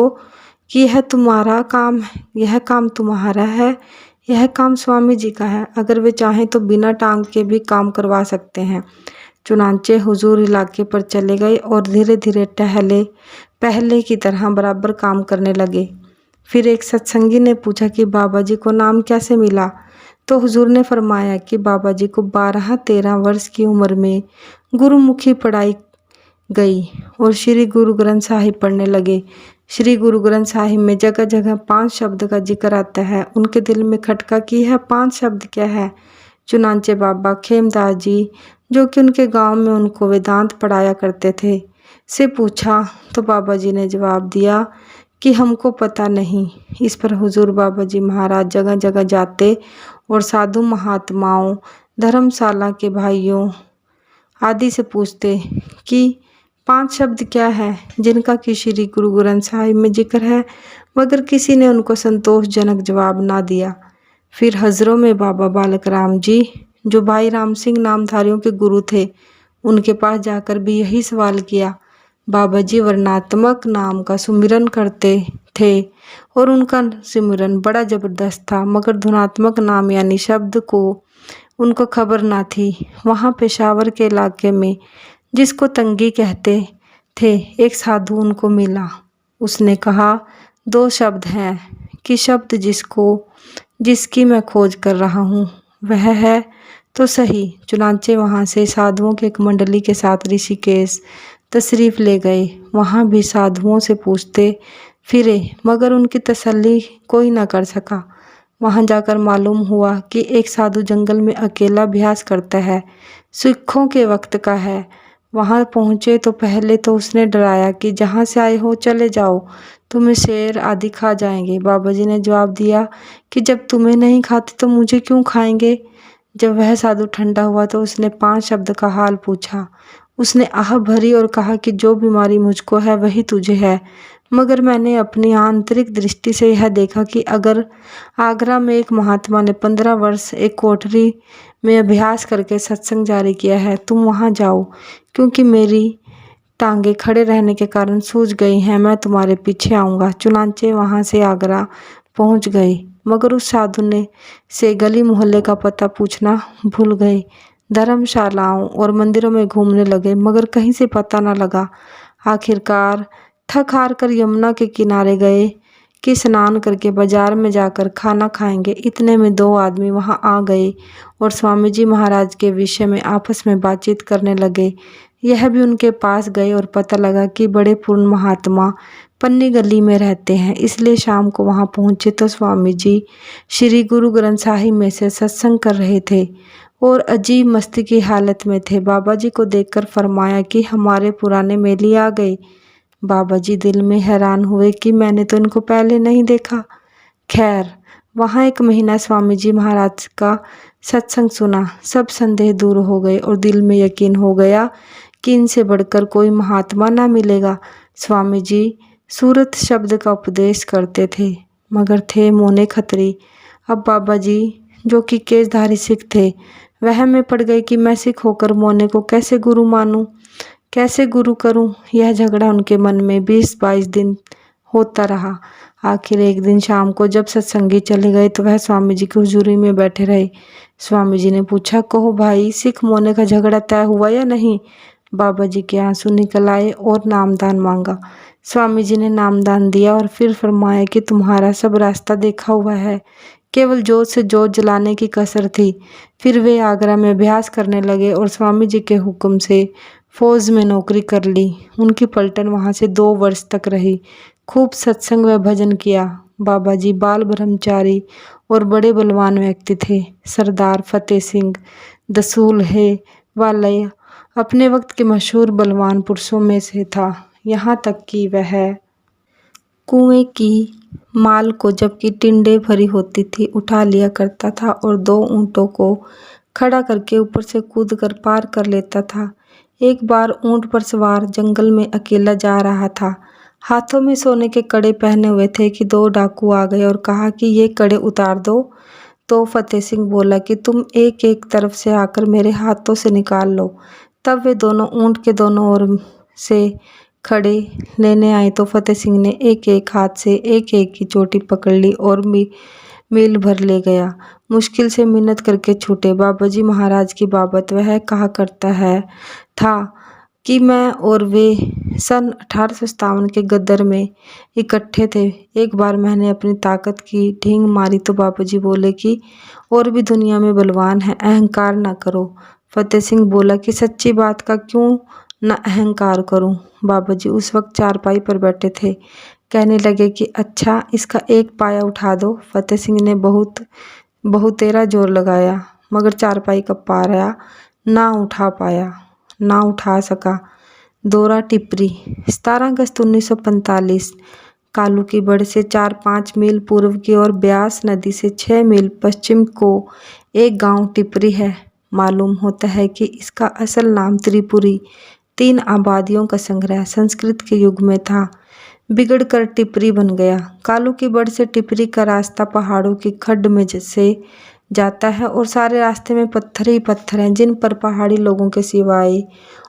Speaker 1: कि यह तुम्हारा काम है? यह काम तुम्हारा है, यह काम स्वामी जी का है। अगर वे चाहें तो बिना टांग के भी काम करवा सकते हैं। चुनांचे हुजूर इलाके पर चले गए और धीरे धीरे पहले की तरह बराबर काम करने लगे। फिर एक सत्संगी ने पूछा कि बाबा जी को नाम कैसे मिला, तो हुजूर ने फरमाया कि बाबा जी को 12-13 वर्ष की उम्र में गुरुमुखी पढ़ाई गई और श्री गुरु ग्रंथ साहिब पढ़ने लगे। श्री गुरु ग्रंथ साहिब में जगह जगह 5 शब्द का जिक्र आता है। उनके दिल में खटका कि यह 5 शब्द क्या है। चुनांचे बाबा खेमदास जी, जो कि उनके गांव में उनको वेदांत पढ़ाया करते थे, से पूछा तो बाबा जी ने जवाब दिया कि हमको पता नहीं। इस पर हुजूर बाबा जी महाराज जगह जगह जाते और साधु महात्माओं, धर्मशाला के भाइयों आदि से पूछते कि 5 शब्द क्या है जिनका कि श्री गुरु ग्रंथ साहिब में जिक्र है, मगर किसी ने उनको संतोषजनक जवाब ना दिया। फिर हजरों में बाबा बालक राम जी, जो भाई राम सिंह नामधारियों के गुरु थे, उनके पास जाकर भी यही सवाल किया। बाबा जी वर्णात्मक नाम का सुमिरन करते थे और उनका सिमरन बड़ा जबरदस्त था, मगर धुनात्मक नाम यानी शब्द को उनको खबर ना थी। वहाँ पेशावर के इलाके में, जिसको तंगी कहते थे, एक साधु उनको मिला। उसने कहा, 2 शब्द हैं कि शब्द जिसकी मैं खोज कर रहा हूँ वह है तो सही। चुनाचे वहाँ से साधुओं की एक मंडली के साथ ऋषिकेश तशरीफ ले गए। वहाँ भी साधुओं से पूछते फिरे मगर उनकी तसल्ली कोई न कर सका। वहाँ जाकर मालूम हुआ कि एक साधु जंगल में अकेला अभ्यास करता है, सिखों के वक्त का है। वहाँ पहुँचे तो पहले तो उसने डराया कि जहाँ से आए हो चले जाओ, तुम्हें शेर आदि खा जाएंगे। बाबा जी ने जवाब दिया कि जब तुम्हें नहीं खाते तो मुझे क्यों खाएंगे। जब वह साधु ठंडा हुआ तो उसने 5 शब्द का हाल पूछा। उसने आह भरी और कहा कि जो बीमारी मुझको है वही तुझे है, मगर मैंने अपनी आंतरिक दृष्टि से यह देखा कि अगर आगरा में एक महात्मा ने 15 वर्ष एक कोठरी में अभ्यास करके सत्संग जारी किया है, तुम वहाँ जाओ, क्योंकि मेरी टांगे खड़े रहने के कारण सूज गई हैं। मैं तुम्हारे पीछे आऊँगा। चुनाचे वहाँ से आगरा पहुँच गए, मगर उस साधु ने से गली मोहल्ले का पता पूछना भूल गए। धर्मशालाओं और मंदिरों में घूमने लगे, मगर कहीं से पता न लगा। आखिरकार थक हार कर यमुना के किनारे गए कि स्नान करके बाजार में जाकर खाना खाएंगे। इतने में 2 आदमी वहां आ गए और स्वामी जी महाराज के विषय में आपस में बातचीत करने लगे। यह भी उनके पास गए और पता लगा कि बड़े पूर्ण महात्मा पन्नी गली में रहते हैं। इसलिए शाम को वहां पहुंचे तो स्वामी जी श्री गुरु ग्रंथ साहिब में से सत्संग कर रहे थे और अजीब मस्ती की हालत में थे। बाबा जी को देखकर फरमाया कि हमारे पुराने मेली आ गए। बाबा जी दिल में हैरान हुए कि मैंने तो इनको पहले नहीं देखा। खैर, वहाँ 1 महीना स्वामी जी महाराज का सत्संग सुना। सब संदेह दूर हो गए और दिल में यकीन हो गया कि इनसे बढ़कर कोई महात्मा ना मिलेगा। स्वामी जी सूरत शब्द का उपदेश करते थे, मगर थे मोने खत्री। अब बाबा जी जो कि केशधारी सिख थे, वह में पड़ गए कि मैं सिख होकर मोने को कैसे गुरु मानूं, कैसे गुरु करूं। यह झगड़ा उनके मन में 20-22 दिन होता रहा। आखिर एक दिन शाम को जब सत्संगी चले गए तो वह स्वामी जी की हुजूरी में बैठे रहे। स्वामी जी ने पूछा, कहो भाई, सिख मोने का झगड़ा तय हुआ या नहीं। बाबा जी के आंसू निकल आए और नामदान मांगा। स्वामी जी ने नामदान दिया और फिर फरमाया कि तुम्हारा सब रास्ता देखा हुआ है, केवल जोत से जोत जलाने की कसर थी। फिर वे आगरा में अभ्यास करने लगे और स्वामी जी के हुक्म से फौज में नौकरी कर ली। उनकी पलटन वहाँ से 2 वर्ष तक रही। खूब सत्संग व भजन किया। बाबा जी बाल ब्रह्मचारी और बड़े बलवान व्यक्ति थे। सरदार फतेह सिंह दसूल्हे वाले अपने वक्त के मशहूर बलवान पुरुषों में से था। यहाँ तक कि वह कुएं की माल को जबकि टिंडे भरी होती थी उठा लिया करता था और 2 ऊँटों को खड़ा करके ऊपर से कूद कर पार कर लेता था। एक बार ऊँट पर सवार जंगल में अकेला जा रहा था। हाथों में सोने के कड़े पहने हुए थे कि 2 डाकू आ गए और कहा कि ये कड़े उतार दो। तो फतेह सिंह बोला कि तुम एक एक तरफ से आकर मेरे हाथों से निकाल लो। तब वे दोनों ऊँट के दोनों ओर से खड़े लेने आए तो फतेह सिंह ने एक एक हाथ से एक एक की चोटी पकड़ ली और मील भर ले गया। मुश्किल से मिन्नत करके छूटे। बाबा जी महाराज की बाबत वह कहा करता है था कि मैं और वे सन 1857 के गदर में इकट्ठे थे। एक बार मैंने अपनी ताकत की ढींग मारी तो बाबा जी बोले कि और भी दुनिया में बलवान है, अहंकार ना करो। फतेह सिंह बोला कि सच्ची बात का क्यों न अहंकार करूं। बाबा जी उस वक्त चारपाई पर बैठे थे। कहने लगे कि अच्छा, इसका एक पाया उठा दो। फतेह सिंह ने बहुतेरा जोर लगाया, मगर चारपाई का पाया ना उठा सका। दौरा टिपरी 17 अगस्त 1945। कालू की बड़ से 4-5 मील पूर्व की ओर ब्यास नदी से 6 मील पश्चिम को एक गांव टिपरी है। मालूम होता है कि इसका असल नाम त्रिपुरी 3 आबादियों का संग्रह संस्कृत के युग में था, बिगड़ कर टिपरी बन गया। कालू की बड़ से टिपरी का रास्ता पहाड़ों की खड्ड में से जाता है और सारे रास्ते में पत्थर ही पत्थर हैं, जिन पर पहाड़ी लोगों के सिवाय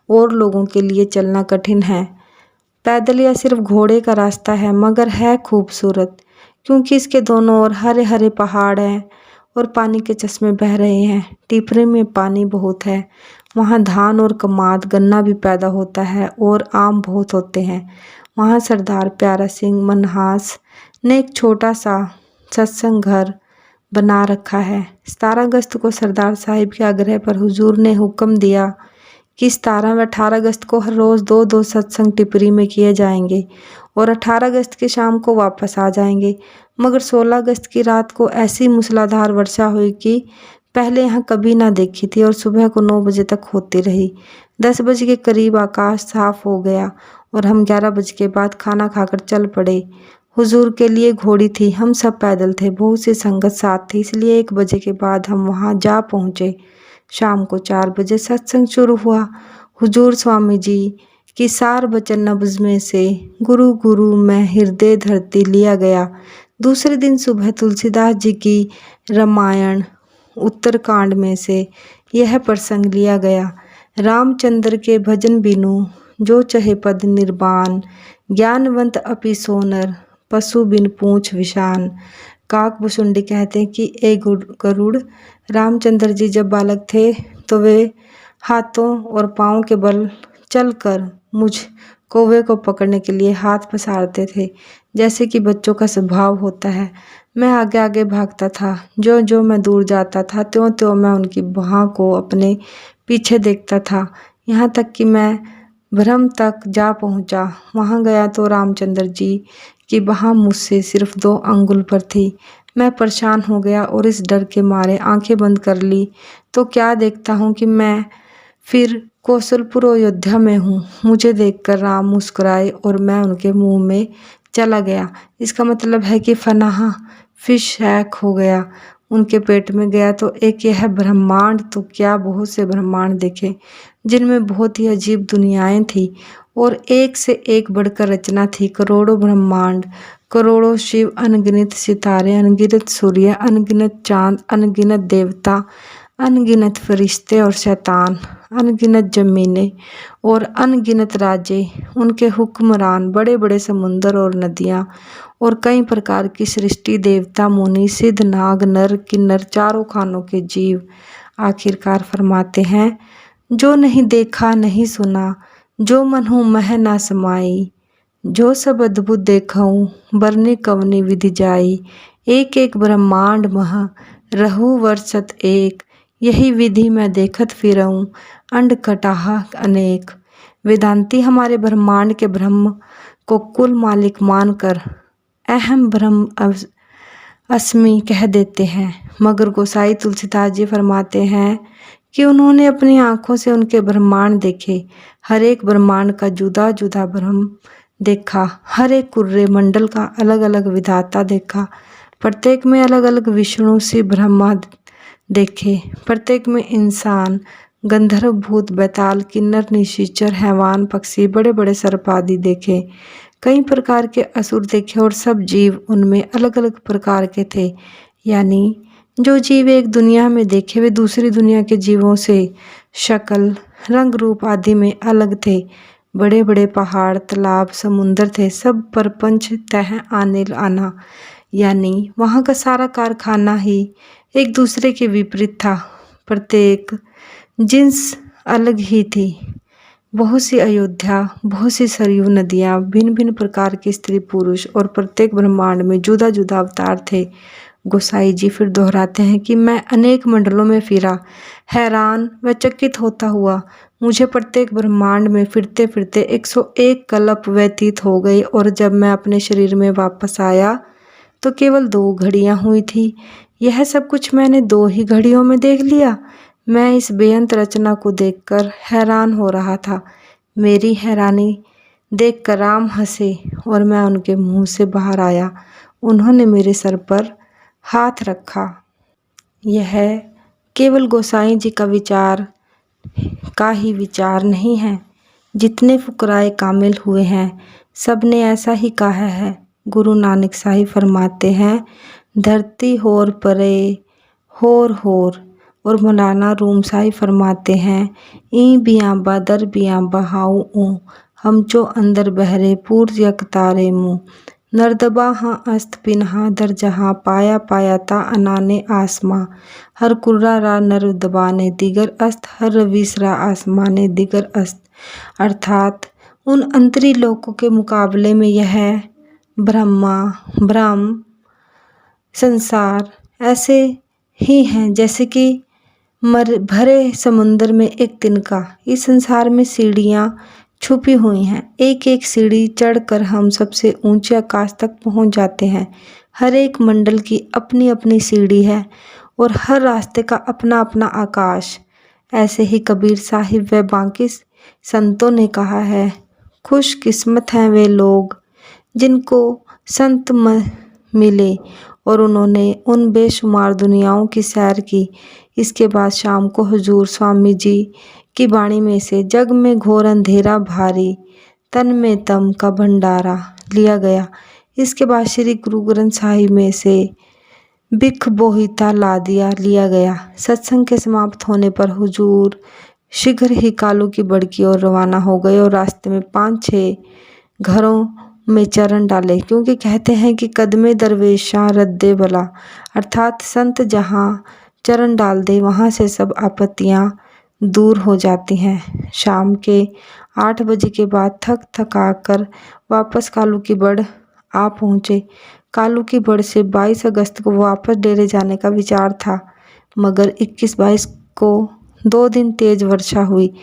Speaker 1: और लोगों के लिए चलना कठिन है। पैदल या सिर्फ घोड़े का रास्ता है, मगर है खूबसूरत, क्योंकि इसके दोनों ओर हरे हरे पहाड़ हैं और पानी के चश्मे बह रहे हैं। टिपरी में पानी बहुत है। वहाँ धान और कमाद गन्ना भी पैदा होता है और आम बहुत होते हैं। वहाँ सरदार प्यारा सिंह मनहास ने एक छोटा सा सत्संग घर बना रखा है। 17 अगस्त को सरदार साहिब के आग्रह पर हुजूर ने हुक्म दिया कि 17 व 18 अगस्त को हर रोज़ 2-2 सत्संग टिपरी में किए जाएंगे और 18 अगस्त की शाम को वापस आ जाएंगे। मगर 16 अगस्त की रात को ऐसी मूसलाधार वर्षा हुई कि पहले यहाँ कभी ना देखी थी और सुबह को 9 बजे तक होती रही। 10 बजे के करीब आकाश साफ हो गया और हम 11 बजे के बाद खाना खाकर चल पड़े। हुजूर के लिए घोड़ी थी, हम सब पैदल थे, बहुत सी संगत साथ थी, इसलिए 1 बजे के बाद हम वहाँ जा पहुँचे। शाम को 4 बजे सत्संग शुरू हुआ। हुजूर स्वामी जी की सार बचन नब्ज़ में से गुरु गुरु में हृदय धरती लिया गया। दूसरे दिन सुबह तुलसीदास जी की रामायण उत्तरकांड में से यह प्रसंग लिया गया। रामचंद्र के भजन बिनु जो चहे पद निर्वाण, ज्ञानवंत अपि सोनर पशु बिन पूंछ विशान। काक भुसुंडी कहते हैं कि ए गरुड़, रामचंद्र जी जब बालक थे तो वे हाथों और पाँव के बल चलकर मुझ कौवे को पकड़ने के लिए हाथ पसारते थे, जैसे कि बच्चों का स्वभाव होता है। मैं आगे आगे भागता था, जो जो मैं दूर जाता था त्यों त्यों मैं उनकी बाह को अपने पीछे देखता था, यहाँ तक कि मैं भ्रम तक जा पहुँचा। वहाँ गया तो रामचंद्र जी की बाह मुझसे सिर्फ 2 अंगुल पर थी। मैं परेशान हो गया और इस डर के मारे आंखें बंद कर ली तो क्या देखता हूँ कि मैं फिर कौशलपुर अयोध्या में हूँ। मुझे देखकर राम मुस्कुराए और मैं उनके मुंह में चला गया। इसका मतलब है कि फनाह फिश हैक हो गया, उनके पेट में गया। तो एक यह ब्रह्मांड तो क्या बहुत से ब्रह्मांड देखे जिनमें बहुत ही अजीब दुनियाएं थी और एक से एक बढ़कर रचना थी। करोड़ों ब्रह्मांड, करोड़ों शिव, अनगिनत सितारे, अनगिनत सूर्य, अनगिनत चांद, अनगिनत देवता, अनगिनत फरिश्ते और शैतान, अनगिनत जमीनें और अनगिनत राज्य, उनके हुक्मरान, बड़े बड़े समुंदर और नदियाँ और कई प्रकार की सृष्टि, देवता, मुनि, सिद्ध, नाग, नर, किन्नर, चारों खानों के जीव। आखिरकार फरमाते हैं, जो नहीं देखा नहीं सुना, जो मन हूँ मह ना समाई, जो सब अद्भुत देखऊँ बरने कवनी विधि जाई। एक एक ब्रह्मांड मह रहु वर्षत एक, यही विधि मैं देखत फिरऊँ अंड कटाह अनेक। वेदांती हमारे ब्रह्मांड के ब्रह्म को कुल मालिक मानकर अहम ब्रह्म अस्मि कह देते हैं, मगर गोसाई तुलसीदास जी फरमाते हैं कि उन्होंने अपनी आँखों से उनके ब्रह्मांड देखे, हर एक ब्रह्मांड का जुदा जुदा ब्रह्म देखा, हर एक कुर्रे मंडल का अलग अलग विधाता देखा, प्रत्येक में अलग अलग विष्णु शिव ब्रह्मा देखे, प्रत्येक में इंसान, गंधर्व, भूत, बैताल, किन्नर, निशाचर, हैवान, पक्षी, बड़े बड़े सर्प आदि देखे, कई प्रकार के असुर देखे और सब जीव उनमें अलग अलग प्रकार के थे। यानी जो जीव एक दुनिया में देखे वे दूसरी दुनिया के जीवों से शक्ल, रंग, रूप आदि में अलग थे। बड़े बड़े पहाड़, तालाब, समुंदर थे, सब परपंच तह आने आना, यानी वहाँ का सारा कारखाना ही एक दूसरे के विपरीत था। प्रत्येक जिन्स अलग ही थी। बहुत सी अयोध्या, बहुत सी सरयू नदियाँ, भिन्न भिन्न प्रकार के स्त्री पुरुष और प्रत्येक ब्रह्मांड में जुदा जुदा अवतार थे। गोसाई जी फिर दोहराते हैं कि मैं अनेक मंडलों में फिरा, हैरान व चकित होता हुआ। मुझे प्रत्येक ब्रह्मांड में फिरते फिरते 101 कल्प व्यतीत हो गए और जब मैं अपने शरीर में वापस आया तो केवल 2 घड़ियां हुई थी। यह सब कुछ मैंने 2 ही घड़ियों में देख लिया। मैं इस बेअंत रचना को देखकर हैरान हो रहा था। मेरी हैरानी देखकर राम हंसे और मैं उनके मुंह से बाहर आया। उन्होंने मेरे सर पर हाथ रखा। यह केवल गोसाई जी का विचार का ही विचार नहीं है, जितने फुकराए कामिल हुए हैं सब ने ऐसा ही कहा है। गुरु नानक साहिब फरमाते हैं, धरती होर परे होर और मौलाना रूम साहिब फरमाते हैं, ई बियांबा दर बियांबा हाउ ऊँ, हम जो अंदर बहरे पूर यक तारे मुँह, नरदबा हाँ अस्त पिन्हा दर जहाँ पाया पाया ता अनाने आसमां, हर कुर्रा रा नर दबाने दिगर अस्त, हर रवीसरा आसमाने दिगर अस्त। अर्थात उन अंतरी लोकों के मुकाबले में यह ब्रह्मा, ब्रह्म, संसार ऐसे ही हैं जैसे कि भरे समुंदर में एक तिनका। इस संसार में सीढ़ियाँ छुपी हुई हैं, एक एक सीढ़ी चढ़कर हम सबसे ऊंचे आकाश तक पहुंच जाते हैं। हर एक मंडल की अपनी अपनी सीढ़ी है और हर रास्ते का अपना अपना आकाश। ऐसे ही कबीर साहिब व बाकी संतों ने कहा है, खुशकिस्मत हैं वे लोग जिनको संत मिले और उन्होंने उन बेशुमार दुनियाओं की सैर की। इसके बाद शाम को हुजूर स्वामी जी की वाणी में से जग में घोर अंधेरा भारी, तन में तम का भंडारा लिया गया। इसके बाद श्री गुरु ग्रंथ साहिब में से बिख बोहिता लादिया लिया गया। सत्संग के समाप्त होने पर हुजूर शीघ्र ही कालू की बड़ की ओर रवाना हो गए और रास्ते में 5-6 घरों में चरण डाले, क्योंकि कहते हैं कि कदमे दरवेशां रद्दे बला, अर्थात संत जहाँ चरण डाल दे वहाँ से सब आपत्तियाँ दूर हो जाती हैं। शाम के 8 बजे के बाद थक थका कर वापस कालू की बड़ आ पहुँचे। कालू की बड़ से 22 अगस्त को वापस डेरे जाने का विचार था, मगर 21-22 को 2 दिन तेज वर्षा हुई,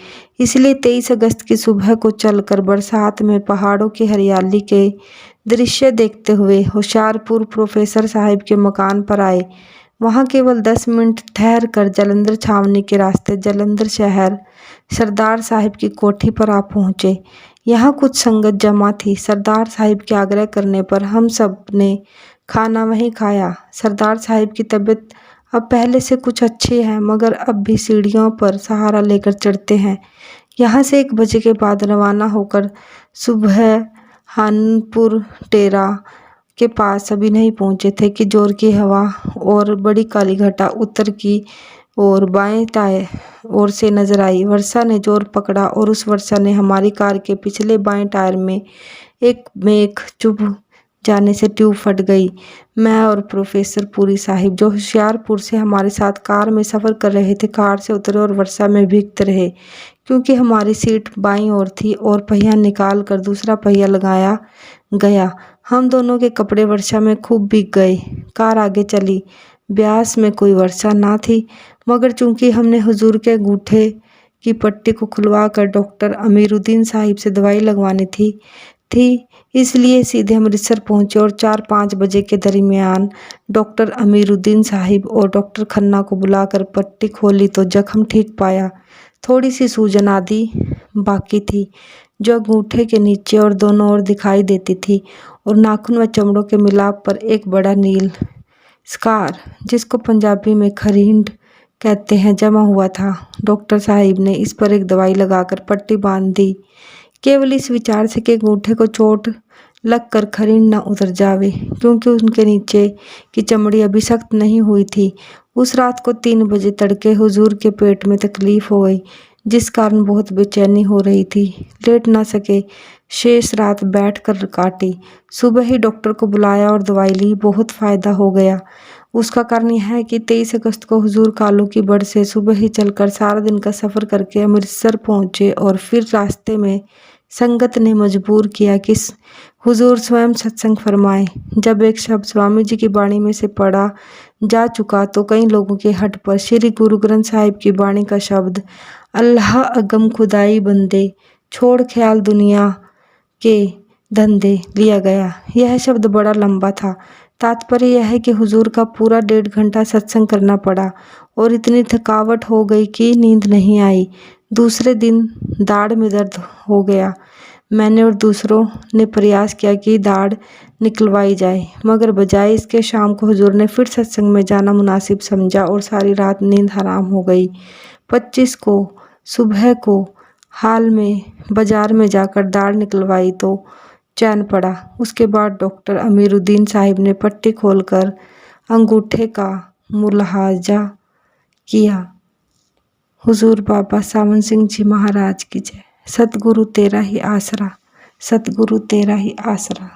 Speaker 1: इसलिए 23 अगस्त की सुबह को चलकर बरसात में पहाड़ों की हरियाली के दृश्य देखते हुए होशियारपुर प्रोफेसर साहब के मकान पर आए। वहाँ केवल 10 मिनट ठहर कर जालंधर छावनी के रास्ते जालंधर शहर सरदार साहिब की कोठी पर आ पहुँचे। यहाँ कुछ संगत जमा थी। सरदार साहिब के आग्रह करने पर हम सब ने खाना वहीं खाया। सरदार साहिब की तबीयत अब पहले से कुछ अच्छी है, मगर अब भी सीढ़ियों पर सहारा लेकर चढ़ते हैं। यहाँ से 1 बजे के बाद रवाना होकर सुबह हानपुर टेरा के पास अभी नहीं पहुँचे थे कि जोर की हवा और बड़ी काली घटा उत्तर की और बाएं दाएं ओर से नजर आई। वर्षा ने जोर पकड़ा और उस वर्षा ने हमारी कार के पिछले बाएं टायर में एक मेघ चुभ जाने से ट्यूब फट गई। मैं और प्रोफेसर पूरी साहिब, जो होशियारपुर से हमारे साथ कार में सफ़र कर रहे थे, कार से उतरे और वर्षा में भीगते रहे, क्योंकि हमारी सीट बाईं ओर थी और पहिया निकाल कर दूसरा पहिया लगाया गया। हम दोनों के कपड़े वर्षा में खूब भीग गए। कार आगे चली। ब्यास में कोई वर्षा ना थी, मगर चूंकि हमने हुजूर के अंगूठे की पट्टी को खुलवा कर डॉक्टर अमीरुद्दीन साहिब से दवाई लगवानी थी, इसलिए सीधे अमृतसर पहुंचे और 4-5 बजे के दरमियान डॉक्टर अमीरुद्दीन साहिब और डॉक्टर खन्ना को बुलाकर पट्टी खोली तो जख्म ठीक पाया। थोड़ी सी सूजन आदि बाकी थी, जो अंगूठे के नीचे और दोनों ओर दिखाई देती थी, और नाखून व चमड़ों के मिलाप पर एक बड़ा नील स्कार, जिसको पंजाबी में खरींड कहते हैं, जमा हुआ था। डॉक्टर साहिब ने इस पर एक दवाई लगाकर पट्टी बांध दी, केवल इस विचार से कि अंगूठे को चोट लग कर खरींड न उतर जावे, क्योंकि उनके नीचे की चमड़ी अभी सख्त नहीं हुई थी। उस रात को 3 बजे तड़के हुजूर के पेट में तकलीफ हो गई, जिस कारण बहुत बेचैनी हो रही थी। लेट ना सके, शेष रात बैठ कर काटी। सुबह ही डॉक्टर को बुलाया और दवाई ली। बहुत फ़ायदा हो गया। उसका कारण यह है कि 23 अगस्त को हुजूर कालू की बड़ से सुबह ही चलकर सारा दिन का सफ़र करके अमृतसर पहुँचे, और फिर रास्ते में संगत ने मजबूर किया कि हुजूर स्वयं सत्संग फरमाए। जब एक शब्द स्वामी जी की वाणी में से पढ़ा जा चुका तो कई लोगों के हट पर श्री गुरु ग्रंथ साहिब की वाणी का शब्द, अल्लाह अगम खुदाई बंदे, छोड़ ख्याल दुनिया के धंधे, लिया गया। यह शब्द बड़ा लंबा था। तात्पर्य यह है कि हुजूर का पूरा 1.5 घंटा सत्संग करना पड़ा और इतनी थकावट हो गई कि नींद नहीं आई। दूसरे दिन दाढ़ में दर्द हो गया। मैंने और दूसरों ने प्रयास किया कि दाढ़ निकलवाई जाए, मगर बजाय इसके शाम को हुजूर ने फिर सत्संग में जाना मुनासिब समझा और सारी रात नींद हराम हो गई। 25 को सुबह को हाल में बाजार में जाकर दाढ़ निकलवाई तो चैन पड़ा। उसके बाद डॉक्टर अमीरुद्दीन साहिब ने पट्टी खोलकर अंगूठे का मुलाहाजा किया। हुजूर बाबा सावन सिंह जी महाराज की जय। सतगुरु तेरा ही आसरा, सतगुरु तेरा ही आसरा।